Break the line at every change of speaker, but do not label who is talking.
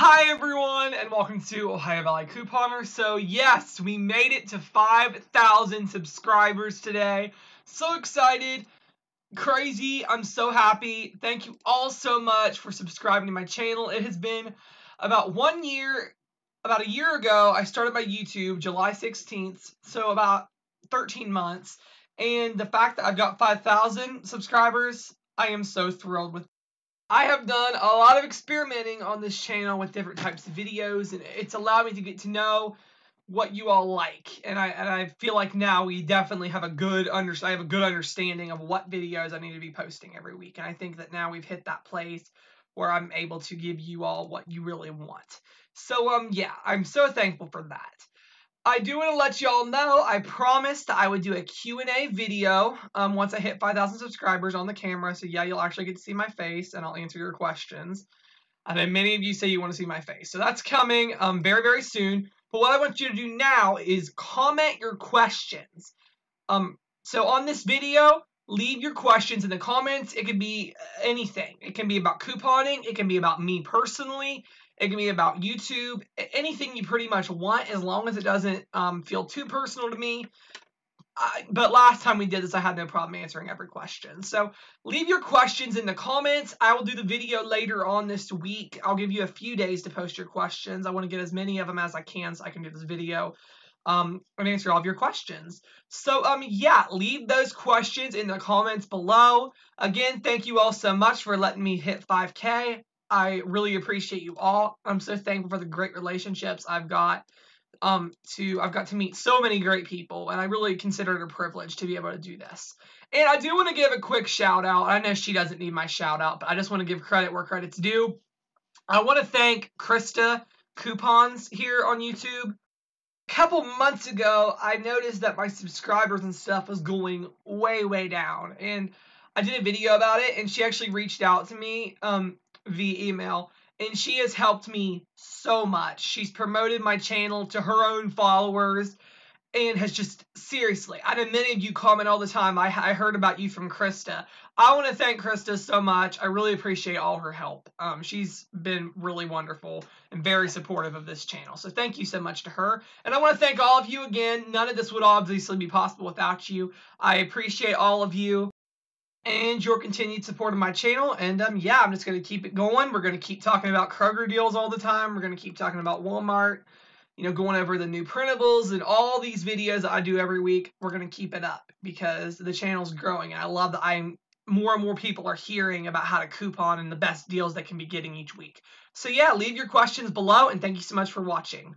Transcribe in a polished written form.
Hi everyone, and welcome to Ohio Valley Couponer. So yes, we made it to 5,000 subscribers today. So excited, crazy, I'm so happy. Thank you all so much for subscribing to my channel. It has been about 1 year, about a year ago, I started my YouTube, July 16th, so about 13 months. And the fact that I've got 5,000 subscribers, I am so thrilled with. I have done a lot of experimenting on this channel with different types of videos, and it's allowed me to get to know what you all like. And I feel like now we definitely have a good I have a good understanding of what videos I need to be posting every week. And I think that now we've hit that place where I'm able to give you all what you really want. So yeah, I'm so thankful for that. I do want to let y'all know, I promised I would do a Q&A video once I hit 5,000 subscribers on the camera. So yeah, you'll actually get to see my face and I'll answer your questions. I know many of you say you want to see my face. So that's coming very, very soon. But what I want you to do now is comment your questions. So on this video, leave your questions in the comments. It can be anything. It can be about couponing. It can be about me personally. It can be about YouTube. Anything you pretty much want, as long as it doesn't feel too personal to me. But last time we did this, I had no problem answering every question. So leave your questions in the comments. I will do the video later on this week. I'll give you a few days to post your questions. I want to get as many of them as I can so I can do this video and answer all of your questions. So yeah, leave those questions in the comments below. Again, thank you all so much for letting me hit 5K. I really appreciate you all. I'm so thankful for the great relationships I've got. I've got to meet so many great people, and I really consider it a privilege to be able to do this. And I do want to give a quick shout out. I know she doesn't need my shout out, but I just want to give credit where credit's due. I want to thank Krista Coupons here on YouTube. A couple months ago, I noticed that my subscribers and stuff was going way, way down, and I did a video about it, and she actually reached out to me via email, and she has helped me so much. She's promoted my channel to her own followers, and has just, seriously, I know many of you comment all the time, I heard about you from Krista. I want to thank Krista so much. I really appreciate all her help. She's been really wonderful and very supportive of this channel. So thank you so much to her. And I want to thank all of you again. None of this would obviously be possible without you. I appreciate all of you and your continued support of my channel. And yeah, I'm just going to keep it going. We're going to keep talking about Kroger deals all the time. We're going to keep talking about Walmart. You know, going over the new printables and all these videos that I do every week. We're going to keep it up because the channel's growing. And I love that more and more people are hearing about how to coupon and the best deals they can be getting each week. So yeah, leave your questions below, and thank you so much for watching.